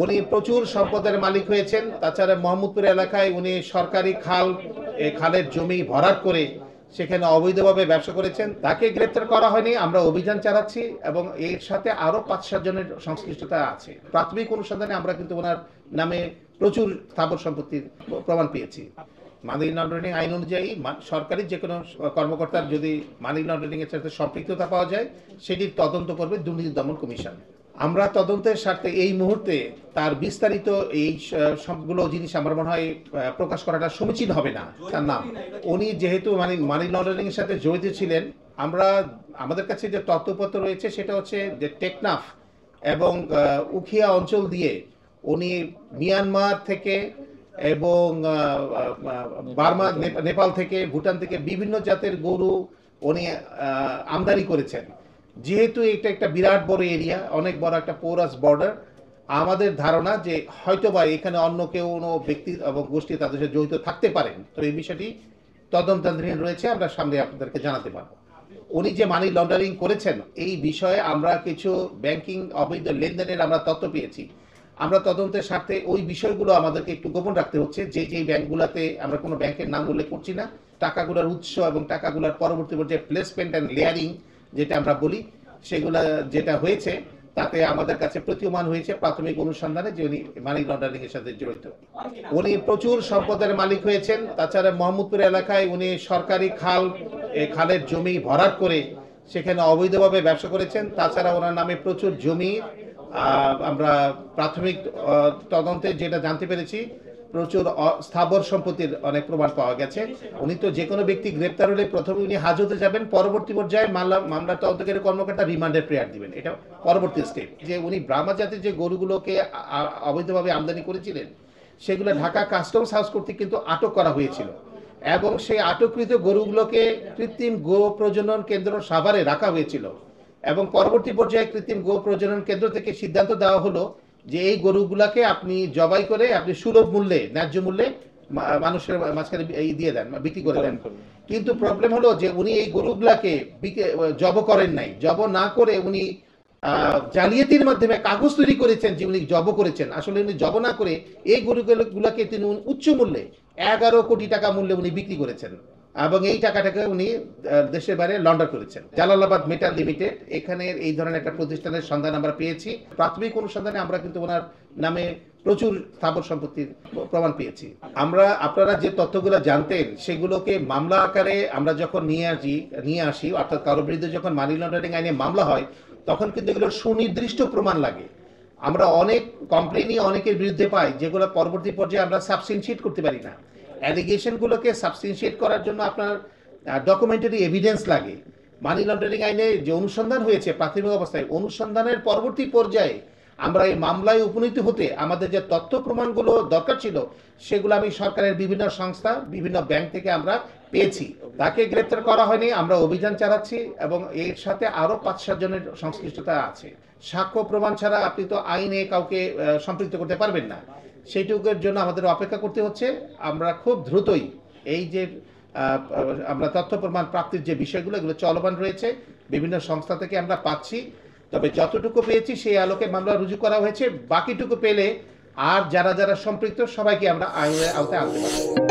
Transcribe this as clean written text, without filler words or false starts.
উনি প্রচুর সম্পদের মালিক হয়েছেন। তাছাড়া মোহাম্মদপুর এলাকায় উনি সরকারি খালের জমি ভরাট করে সেখানে অবৈধভাবে ব্যবসা করেছেন। তাকে গ্রেপ্তার করা হয়নি, আমরা অভিযান চালাচ্ছি এবং এর সাথে আরো ৫-৭ জনের সংশ্লিষ্টতা আছে। প্রাথমিক অনুসন্ধানে আমরা কিন্তু ওনার নামে প্রচুর স্থাবর সম্পত্তির প্রমাণ পেয়েছি। মানি লন্ডারিং আইন অনুযায়ী সরকারি যে কোনো কর্মকর্তার যদি মানি লন্ডারিং এর সাথে সম্পৃক্ততা পাওয়া যায়, সেটির তদন্ত করবে দুর্নীতি দমন কমিশন। আমরা তদন্তের স্বার্থে এই মুহূর্তে তার বিস্তারিত এই সবগুলো জিনিস আমার মনে হয় প্রকাশ করাটা সমীচীন হবে না। তার নাম, উনি যেহেতু মানি লন্ডারিং এর সাথে জড়িত ছিলেন, আমাদের কাছে যে তথ্যপত্র রয়েছে সেটা হচ্ছে যে টেকনাফ এবং উখিয়া অঞ্চল দিয়ে উনি মিয়ানমার থেকে এবং বার্মা, নেপাল থেকে, ভুটান থেকে বিভিন্ন জাতের গরু উনি আমদানি করেছেন। যেহেতু এটা একটা বিরাট বড় এরিয়া, অনেক বড় একটা পোরাস বর্ডার, আমাদের ধারণা যে হয়তোবা এখানে অন্য কেউ কোনো ব্যক্তি এবং গোষ্ঠী তাদের সাথে জড়িত থাকতে পারেন। তো এই বিষয়টি তদন্তাধীন রয়েছে, আমরা সামনে আপনাদেরকে জানাতে পারবো। উনি যে মানি লন্ডারিং করেছেন এই বিষয়ে আমরা কিছু ব্যাংকিং অবৈধ লেনদেনের আমরা তথ্য পেয়েছি। আমরা তদন্তের স্বার্থে ওই বিষয়গুলো আমাদেরকে একটু গোপন রাখতে হচ্ছে। যে ব্যাংকগুলোতে, আমরা কোনো ব্যাংকের নাম উল্লেখ করছি না, টাকাগুলোর উৎস এবং টাকাগুলোর পরবর্তী পর্যায়ে প্লেসমেন্ট অ্যান্ড লেয়ারিং যেটা আমরা বলি, সেগুলা যেটা হয়েছে তাতে আমাদের কাছে প্রতীয়মান হয়েছে প্রাথমিক অনুসন্ধানে যে উনি মানি লন্ডারিং এর সাথে জড়িত। উনি প্রচুর সম্পদের মালিক হয়েছেন। তাছাড়া মোহাম্মদপুর এলাকায় উনি সরকারি খালের জমি ভরাট করে সেখানে অবৈধভাবে ব্যবসা করেছেন। তাছাড়া ওনার নামে প্রচুর জমি, আমরা প্রাথমিক তদন্তে যেটা জানতে পেরেছি, প্রচুর স্থাবর সম্পত্তির অনেক প্রমাণ পাওয়া গেছে। উনি তো যে কোনো ব্যক্তি গ্রেপ্তার হলে প্রথমে উনি হাজতে যাবেন, পরবর্তী পর্যায়ে মামলা তদন্তকারী কর্মকর্তা রিমান্ডের প্রেয়ার দিবেন। এটা পরবর্তী স্টেপ। যে উনি ব্রাহ্মা জাতির যে গরুগুলোকে অবৈধভাবে আমদানি করেছিলেন, সেগুলো ঢাকা কাস্টমস হাউস কর্তৃক কিন্তু আটক করা হয়েছিল এবং সেই আটককৃত গরুগুলোকে কৃত্রিম গো প্রজনন কেন্দ্র সাভারে রাখা হয়েছিল এবং পরবর্তী পর্যায়ে কৃত্রিম গো প্রজনন কেন্দ্র থেকে সিদ্ধান্ত দেওয়া হলো যে এই গরুগুলাকে আপনি জবাই করে আপনি সুলভ মূল্যে, ন্যায্য মূল্যে মানুষের মাঝখানে দিয়ে দেন, বিক্রি করে দেন। কিন্তু প্রবলেম হলো যে উনি এই গরুগুলাকে জব করেন নাই। জব না করে উনি জালিয়াতির মাধ্যমে কাগজ তৈরি করেছেন যে উনি জব করেছেন। আসলে উনি জব না করে এই গরুগুলাকে তিনি উচ্চ মূল্যে 11 কোটি টাকা মূল্যে উনি বিক্রি করেছেন এবং এই টাকাটাকে উনি দেশের বাইরে লন্ডার করেছেন। জালালাবাদ মেটাল লিমিটেড, এখানে এই ধরনের একটা প্রতিষ্ঠানের সন্ধান আমরা পেয়েছি। প্রাথমিক অনুসন্ধানে আমরা কিন্তু ওনার নামে প্রচুর স্থাবর সম্পত্তির প্রমাণ পেয়েছি। আপনারা যে তথ্যগুলো জানতেন সেগুলোকে মামলা আকারে আমরা যখন নিয়ে আসি, অর্থাৎ কারোর বিরুদ্ধে যখন মানি লন্ডারিং আইনে মামলা হয়, তখন কিন্তু এগুলোর সুনির্দিষ্ট প্রমাণ লাগে। আমরা অনেক কমপ্লেনই অনেকের বিরুদ্ধে পাই যেগুলো পরবর্তী পর্যায়ে আমরা সাবস্টেনশিয়েট করতে পারি না। অ্যালিগেশনগুলোকে সাবস্টেনশিয়েট করার জন্য আপনার ডকুমেন্টারি এভিডেন্স লাগে। মানি লন্ডারিং আইনে যে অনুসন্ধান হয়েছে প্রাথমিক অবস্থায়, অনুসন্ধানের পরবর্তী পর্যায়ে আমরা এই মামলায় উপনীত হতে আমাদের যে তথ্য প্রমাণগুলো দরকার ছিল সেগুলো আমি সরকারের বিভিন্ন সংস্থা, বিভিন্ন ব্যাংক থেকে আমরা পেয়েছি। তাকে গ্রেপ্তার করা হয়নি, আমরা অভিযান চালাচ্ছি এবং এর সাথে আরো ৫-৭ জনের সংশ্লিষ্টতা আছে। সাক্ষ্য প্রমাণ ছাড়া আপনি তো আইনে কাউকে সম্পৃক্ত করতে পারবেন না, সেইটুকুর জন্য আমাদের অপেক্ষা করতে হচ্ছে। আমরা খুব দ্রুতই এই যে আমরা তথ্য প্রমাণ প্রাপ্তির যে বিষয়গুলো, এগুলো চলমান রয়েছে, বিভিন্ন সংস্থা থেকে আমরা পাচ্ছি। তবে যতটুকু পেয়েছি সেই আলোকে মামলা রুজু করা হয়েছে। বাকিটুকু পেলে আর যারা যারা সম্পৃক্ত সবাইকে আমরা আইনের আওতায় আনতে পারবো।